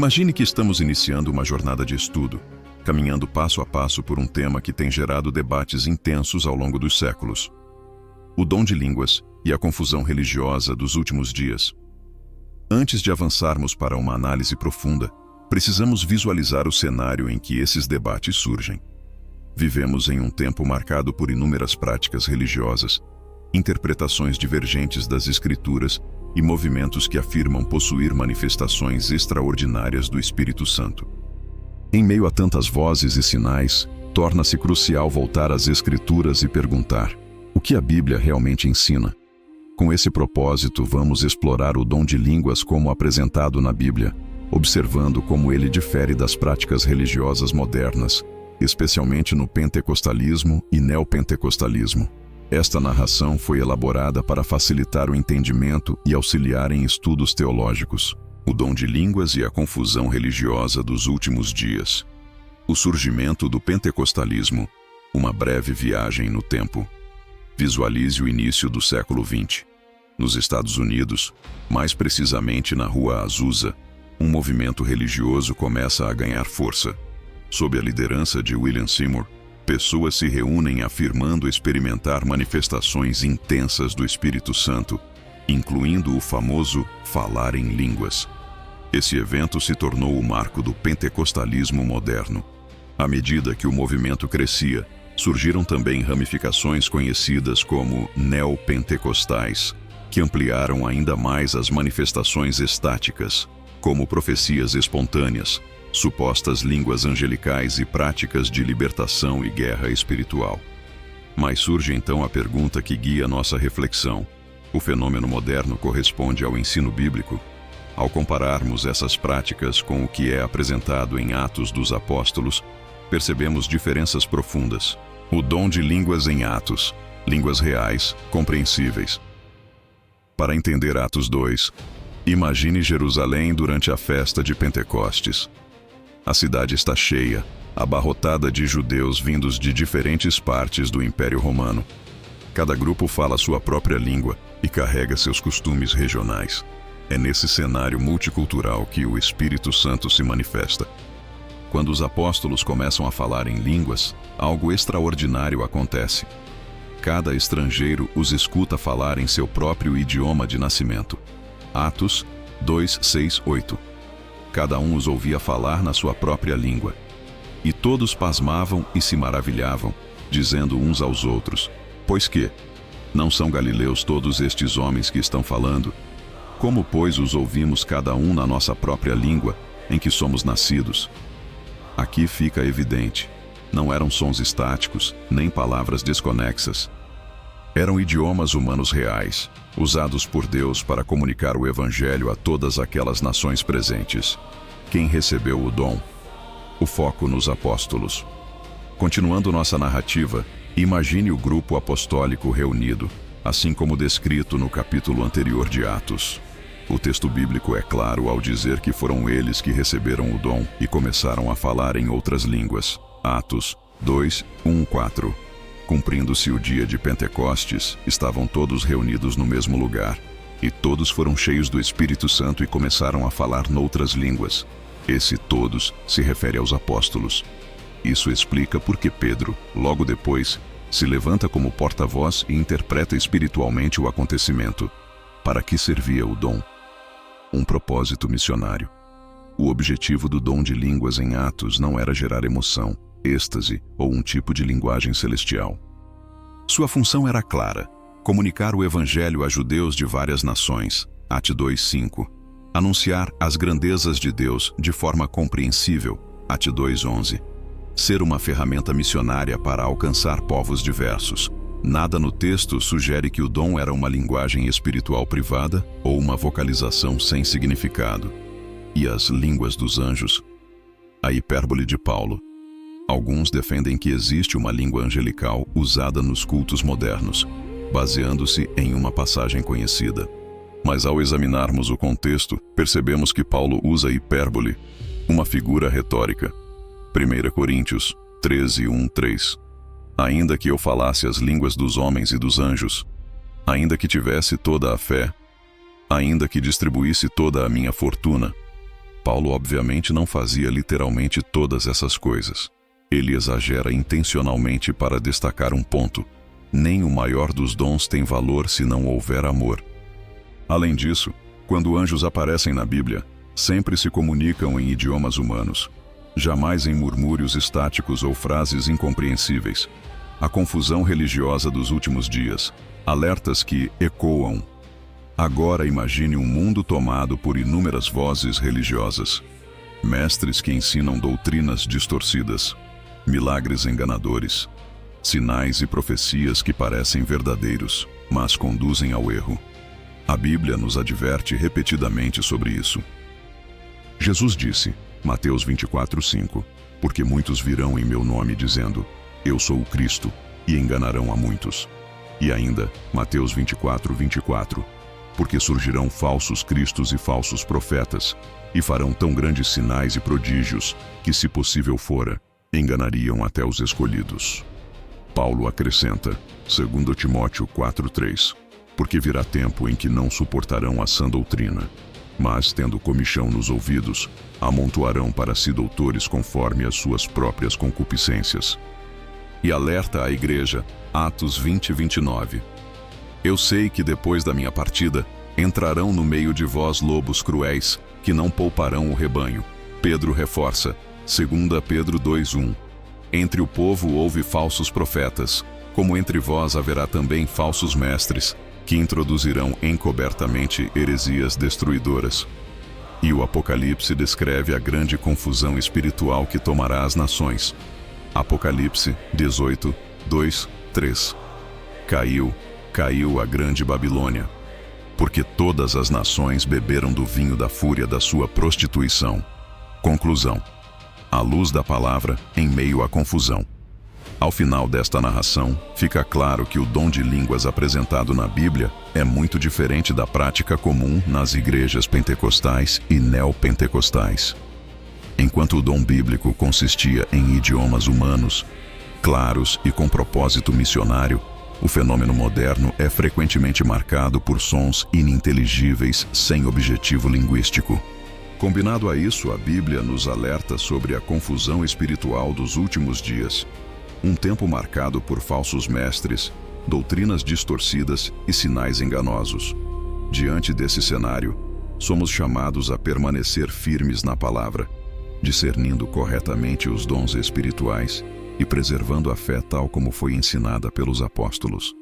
Imagine que estamos iniciando uma jornada de estudo, caminhando passo a passo por um tema que tem gerado debates intensos ao longo dos séculos: o dom de línguas e a confusão religiosa dos últimos dias. Antes de avançarmos para uma análise profunda, precisamos visualizar o cenário em que esses debates surgem. Vivemos em um tempo marcado por inúmeras práticas religiosas, interpretações divergentes das Escrituras e movimentos que afirmam possuir manifestações extraordinárias do Espírito Santo. Em meio a tantas vozes e sinais, torna-se crucial voltar às Escrituras e perguntar: o que a Bíblia realmente ensina? Com esse propósito, vamos explorar o dom de línguas como apresentado na Bíblia, observando como ele difere das práticas religiosas modernas, especialmente no pentecostalismo e neopentecostalismo. Esta narração foi elaborada para facilitar o entendimento e auxiliar em estudos teológicos. O dom de línguas e a confusão religiosa dos últimos dias. O surgimento do pentecostalismo, uma breve viagem no tempo. Visualize o início do século XX. Nos Estados Unidos, mais precisamente na Rua Azusa, um movimento religioso começa a ganhar força. Sob a liderança de William Seymour, pessoas se reúnem afirmando experimentar manifestações intensas do Espírito Santo, incluindo o famoso falar em línguas. Esse evento se tornou o marco do pentecostalismo moderno. À medida que o movimento crescia, surgiram também ramificações conhecidas como neopentecostais, que ampliaram ainda mais as manifestações estáticas, como profecias espontâneas, supostas línguas angelicais e práticas de libertação e guerra espiritual. Mas surge então a pergunta que guia nossa reflexão: o fenômeno moderno corresponde ao ensino bíblico? Ao compararmos essas práticas com o que é apresentado em Atos dos Apóstolos, percebemos diferenças profundas. O dom de línguas em Atos, línguas reais, compreensíveis. Para entender Atos 2, imagine Jerusalém durante a festa de Pentecostes. A cidade está cheia, abarrotada de judeus vindos de diferentes partes do Império Romano. Cada grupo fala sua própria língua e carrega seus costumes regionais. É nesse cenário multicultural que o Espírito Santo se manifesta. Quando os apóstolos começam a falar em línguas, algo extraordinário acontece. Cada estrangeiro os escuta falar em seu próprio idioma de nascimento. Atos 2, 6, 8. Cada um os ouvia falar na sua própria língua. E todos pasmavam e se maravilhavam, dizendo uns aos outros: pois que? Não são galileus todos estes homens que estão falando? Como, pois, os ouvimos cada um na nossa própria língua, em que somos nascidos? Aqui fica evidente: não eram sons estáticos, nem palavras desconexas. Eram idiomas humanos reais, usados por Deus para comunicar o Evangelho a todas aquelas nações presentes. Quem recebeu o dom? O foco nos apóstolos. Continuando nossa narrativa, imagine o grupo apostólico reunido, assim como descrito no capítulo anterior de Atos. O texto bíblico é claro ao dizer que foram eles que receberam o dom e começaram a falar em outras línguas. Atos 2, 1, 4. Cumprindo-se o dia de Pentecostes, estavam todos reunidos no mesmo lugar, e todos foram cheios do Espírito Santo e começaram a falar noutras línguas. Esse todos se refere aos apóstolos. Isso explica por que Pedro, logo depois, se levanta como porta-voz e interpreta espiritualmente o acontecimento. Para que servia o dom? Um propósito missionário. O objetivo do dom de línguas em Atos não era gerar emoção, êxtase ou um tipo de linguagem celestial. Sua função era clara: comunicar o Evangelho a judeus de várias nações. Atos 2:5. Anunciar as grandezas de Deus de forma compreensível. Atos 2:11. Ser uma ferramenta missionária para alcançar povos diversos. Nada no texto sugere que o dom era uma linguagem espiritual privada ou uma vocalização sem significado. E as línguas dos anjos? A hipérbole de Paulo. Alguns defendem que existe uma língua angelical usada nos cultos modernos, baseando-se em uma passagem conhecida. Mas ao examinarmos o contexto, percebemos que Paulo usa hipérbole, uma figura retórica. 1 Coríntios 13, 1, 3. Ainda que eu falasse as línguas dos homens e dos anjos, ainda que tivesse toda a fé, ainda que distribuísse toda a minha fortuna, Paulo obviamente não fazia literalmente todas essas coisas. Ele exagera intencionalmente para destacar um ponto: nem o maior dos dons tem valor se não houver amor. Além disso, quando anjos aparecem na Bíblia, sempre se comunicam em idiomas humanos, jamais em murmúrios estáticos ou frases incompreensíveis. A confusão religiosa dos últimos dias, alertas que ecoam. Agora imagine um mundo tomado por inúmeras vozes religiosas, mestres que ensinam doutrinas distorcidas, milagres enganadores, sinais e profecias que parecem verdadeiros, mas conduzem ao erro. A Bíblia nos adverte repetidamente sobre isso. Jesus disse, Mateus 24:5, porque muitos virão em meu nome dizendo, eu sou o Cristo, e enganarão a muitos. E ainda, Mateus 24:24, porque surgirão falsos cristos e falsos profetas, e farão tão grandes sinais e prodígios, que se possível fora, enganariam até os escolhidos. Paulo acrescenta, 2 Timóteo 4:3, porque virá tempo em que não suportarão a sã doutrina, mas, tendo comichão nos ouvidos, amontoarão para si doutores conforme as suas próprias concupiscências. E alerta a igreja, Atos 20:29. Eu sei que depois da minha partida, entrarão no meio de vós lobos cruéis, que não pouparão o rebanho. Pedro reforça, 2 Pedro 2:1. Entre o povo houve falsos profetas, como entre vós haverá também falsos mestres, que introduzirão encobertamente heresias destruidoras. E o Apocalipse descreve a grande confusão espiritual que tomará as nações. Apocalipse 18, 2, 3. Caiu a grande Babilônia, porque todas as nações beberam do vinho da fúria da sua prostituição. Conclusão: a luz da palavra em meio à confusão. Ao final desta narração, fica claro que o dom de línguas apresentado na Bíblia é muito diferente da prática comum nas igrejas pentecostais e neopentecostais. Enquanto o dom bíblico consistia em idiomas humanos, claros e com propósito missionário, o fenômeno moderno é frequentemente marcado por sons ininteligíveis sem objetivo linguístico. Combinado a isso, a Bíblia nos alerta sobre a confusão espiritual dos últimos dias. Um tempo marcado por falsos mestres, doutrinas distorcidas e sinais enganosos. Diante desse cenário, somos chamados a permanecer firmes na palavra, discernindo corretamente os dons espirituais e preservando a fé tal como foi ensinada pelos apóstolos.